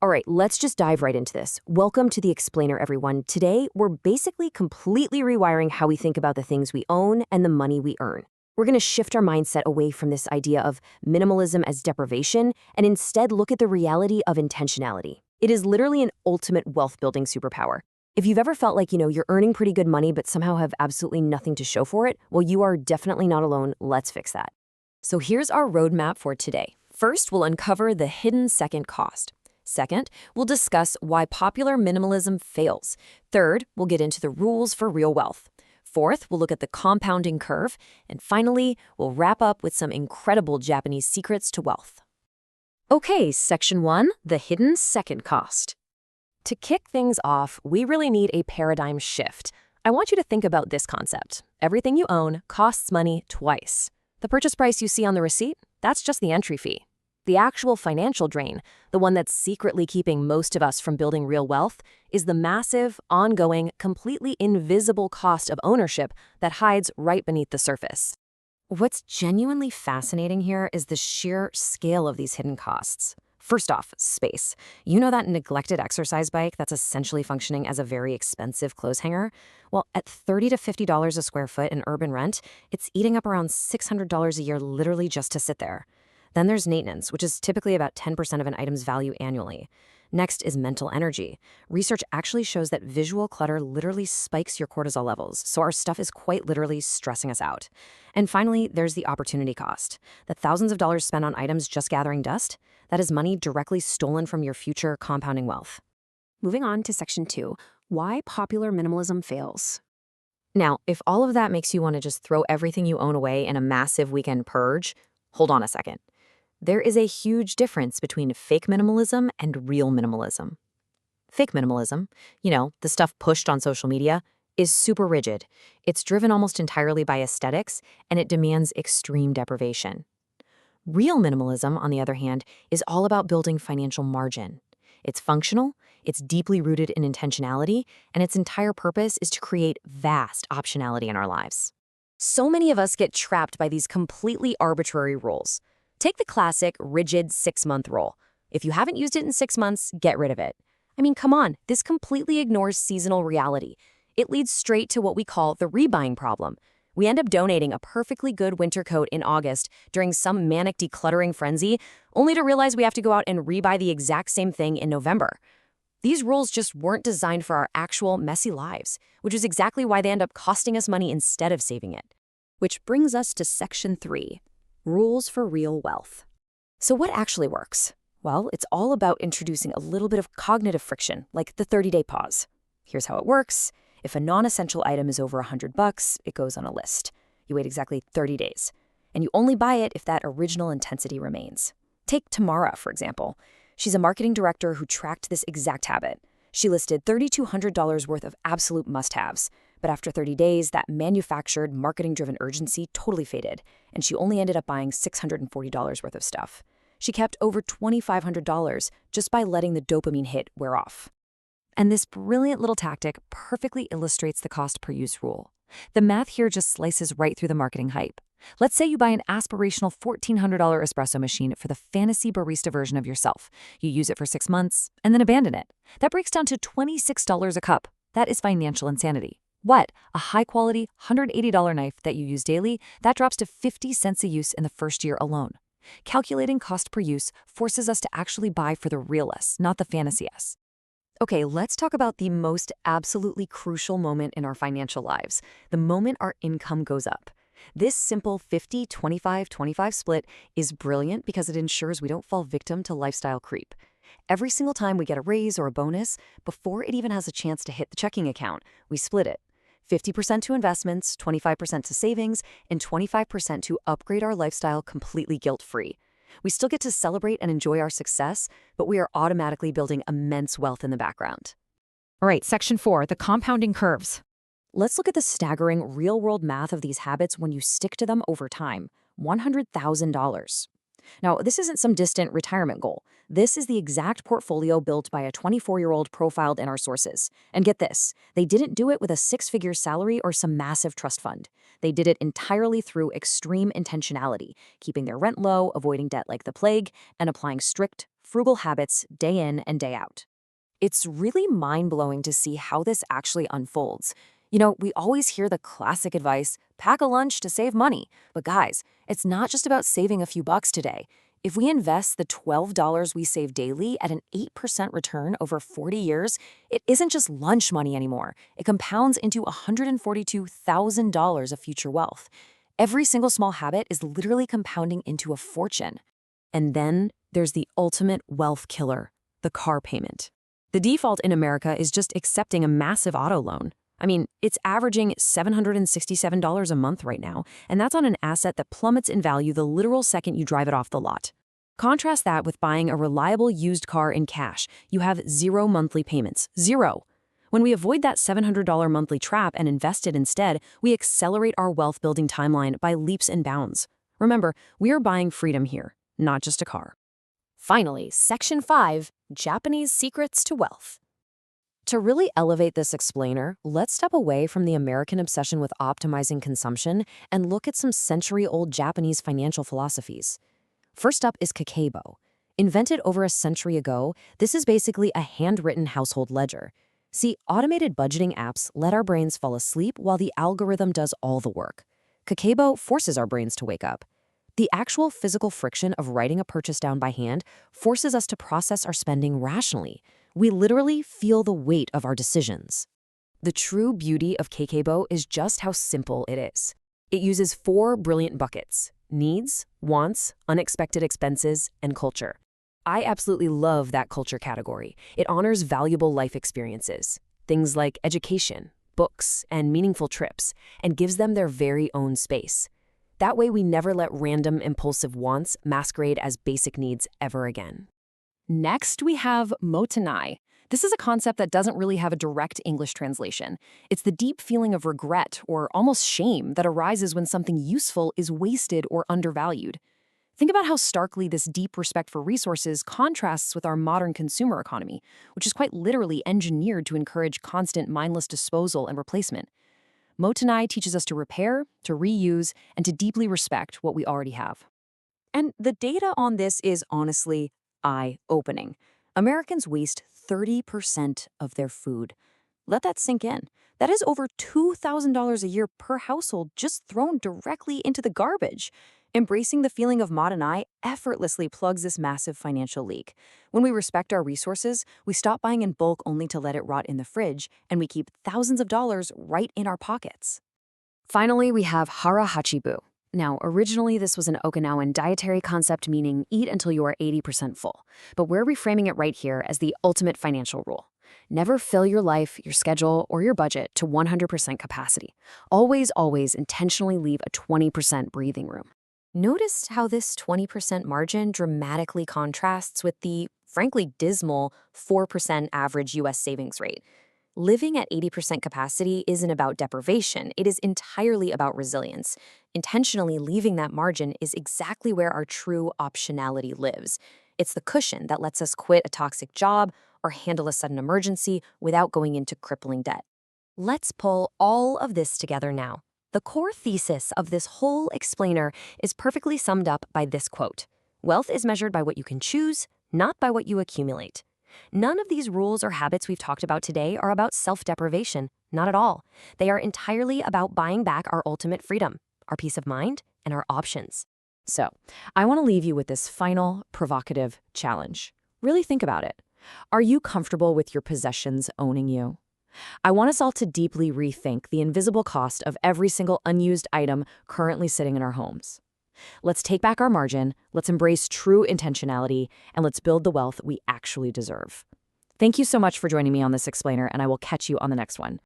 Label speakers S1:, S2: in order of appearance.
S1: All right, let's just dive right into this. Welcome to the Explainer, everyone. Today, we're basically completely rewiring how we think about the things we own and the money we earn. We're going to shift our mindset away from this idea of minimalism as deprivation and instead look at the reality of intentionality. It is literally an ultimate wealth-building superpower. If you've ever felt like, you're earning pretty good money but somehow have absolutely nothing to show for it, well, you are definitely not alone. Let's fix that. So here's our roadmap for today. First, we'll uncover the hidden second cost. Second, we'll discuss why popular minimalism fails. Third, we'll get into the rules for real wealth. Fourth, we'll look at the compounding curve. And finally, we'll wrap up with some incredible Japanese secrets to wealth. Okay, Section 1, the hidden second cost. To kick things off, we really need a paradigm shift. I want you to think about this concept. Everything you own costs money twice. The purchase price you see on the receipt, that's just the entry fee. The actual financial drain, the one that's secretly keeping most of us from building real wealth, is the massive, ongoing, completely invisible cost of ownership that hides right beneath the surface. What's genuinely fascinating here is the sheer scale of these hidden costs. First off, space. You know that neglected exercise bike that's essentially functioning as a very expensive clothes hanger? Well, at $30 to $50 a square foot in urban rent, it's eating up around $600 a year literally just to sit there. Then there's maintenance, which is typically about 10% of an item's value annually. Next is mental energy. Research actually shows that visual clutter literally spikes your cortisol levels, so our stuff is quite literally stressing us out. And finally, there's the opportunity cost. The thousands of dollars spent on items just gathering dust, that is money directly stolen from your future compounding wealth. Moving on to Section 2, why popular minimalism fails. Now, if all of that makes you want to just throw everything you own away in a massive weekend purge, hold on a second. There is a huge difference between fake minimalism and real minimalism. Fake minimalism, the stuff pushed on social media, is super rigid. It's driven almost entirely by aesthetics, and it demands extreme deprivation. Real minimalism, on the other hand, is all about building financial margin. It's functional, it's deeply rooted in intentionality, and its entire purpose is to create vast optionality in our lives. So many of us get trapped by these completely arbitrary rules. Take the classic, rigid 6-month rule. If you haven't used it in 6 months, get rid of it. I mean, come on, this completely ignores seasonal reality. It leads straight to what we call the rebuying problem. We end up donating a perfectly good winter coat in August during some manic decluttering frenzy, only to realize we have to go out and rebuy the exact same thing in November. These rules just weren't designed for our actual messy lives, which is exactly why they end up costing us money instead of saving it. Which brings us to Section 3. Rules for real wealth. So what actually works? Well, it's all about introducing a little bit of cognitive friction, like the 30-day pause. Here's how it works. If a non-essential item is over $100, it goes on a list. You wait exactly 30 days. And you only buy it if that original intensity remains. Take Tamara, for example. She's a marketing director who tracked this exact habit. She listed $3,200 worth of absolute must-haves. But after 30 days, that manufactured, marketing-driven urgency totally faded, and she only ended up buying $640 worth of stuff. She kept over $2,500 just by letting the dopamine hit wear off. And this brilliant little tactic perfectly illustrates the cost per use rule. The math here just slices right through the marketing hype. Let's say you buy an aspirational $1,400 espresso machine for the fantasy barista version of yourself. You use it for 6 months and then abandon it. That breaks down to $26 a cup. That is financial insanity. What? A high-quality, $180 knife that you use daily, that drops to 50 cents a use in the first year alone. Calculating cost per use forces us to actually buy for the real us, not the fantasy us. Okay, let's talk about the most absolutely crucial moment in our financial lives, the moment our income goes up. This simple 50-25-25 split is brilliant because it ensures we don't fall victim to lifestyle creep. Every single time we get a raise or a bonus, before it even has a chance to hit the checking account, we split it. 50% to investments, 25% to savings, and 25% to upgrade our lifestyle completely guilt-free. We still get to celebrate and enjoy our success, but we are automatically building immense wealth in the background. All right, Section 4, the compounding curves. Let's look at the staggering real-world math of these habits when you stick to them over time. $100,000. Now, this isn't some distant retirement goal. This is the exact portfolio built by a 24-year-old profiled in our sources. And get this, they didn't do it with a 6-figure salary or some massive trust fund. They did it entirely through extreme intentionality, keeping their rent low, avoiding debt like the plague, and applying strict, frugal habits day in and day out. It's really mind-blowing to see how this actually unfolds. We always hear the classic advice, pack a lunch to save money. But guys, it's not just about saving a few bucks today. If we invest the $12 we save daily at an 8% return over 40 years, it isn't just lunch money anymore. It compounds into $142,000 of future wealth. Every single small habit is literally compounding into a fortune. And then there's the ultimate wealth killer, the car payment. The default in America is just accepting a massive auto loan. It's averaging $767 a month right now, and that's on an asset that plummets in value the literal second you drive it off the lot. Contrast that with buying a reliable used car in cash. You have zero monthly payments. Zero. When we avoid that $700 monthly trap and invest it instead, we accelerate our wealth-building timeline by leaps and bounds. Remember, we are buying freedom here, not just a car. Finally, Section 5, Japanese Secrets to Wealth. To really elevate this explainer, let's step away from the American obsession with optimizing consumption and look at some century-old Japanese financial philosophies. First up is Kakeibo. Invented over a century ago, this is basically a handwritten household ledger. See, automated budgeting apps let our brains fall asleep while the algorithm does all the work. Kakeibo forces our brains to wake up. The actual physical friction of writing a purchase down by hand forces us to process our spending rationally. We literally feel the weight of our decisions. The true beauty of Kakeibo is just how simple it is. It uses 4 brilliant buckets: needs, wants, unexpected expenses, and culture. I absolutely love that culture category. It honors valuable life experiences, things like education, books, and meaningful trips, and gives them their very own space. That way we never let random impulsive wants masquerade as basic needs ever again. Next, we have motenai. This is a concept that doesn't really have a direct English translation. It's the deep feeling of regret or almost shame that arises when something useful is wasted or undervalued. Think about how starkly this deep respect for resources contrasts with our modern consumer economy, which is quite literally engineered to encourage constant mindless disposal and replacement. Motenai teaches us to repair, to reuse, and to deeply respect what we already have. And the data on this is honestly eye-opening. Americans waste 30% of their food. Let that sink in. That is over $2,000 a year per household just thrown directly into the garbage. Embracing the feeling of motenai effortlessly plugs this massive financial leak. When we respect our resources, we stop buying in bulk only to let it rot in the fridge, and we keep thousands of dollars right in our pockets. Finally, we have hara hachibu. Now, originally this was an Okinawan dietary concept meaning eat until you are 80% full, but we're reframing it right here as the ultimate financial rule. Never fill your life, your schedule, or your budget to 100% capacity. Always, always intentionally leave a 20% breathing room. Notice how this 20% margin dramatically contrasts with the, frankly, dismal 4% average U.S. savings rate. Living at 80% capacity isn't about deprivation, it is entirely about resilience. Intentionally leaving that margin is exactly where our true optionality lives. It's the cushion that lets us quit a toxic job or handle a sudden emergency without going into crippling debt. Let's pull all of this together now. The core thesis of this whole explainer is perfectly summed up by this quote: "Wealth is measured by what you can choose, not by what you accumulate." None of these rules or habits we've talked about today are about self-deprivation, not at all. They are entirely about buying back our ultimate freedom, our peace of mind, and our options. So, I want to leave you with this final, provocative challenge. Really think about it. Are you comfortable with your possessions owning you? I want us all to deeply rethink the invisible cost of every single unused item currently sitting in our homes. Let's take back our margin, let's embrace true intentionality, and let's build the wealth we actually deserve. Thank you so much for joining me on this explainer, and I will catch you on the next one.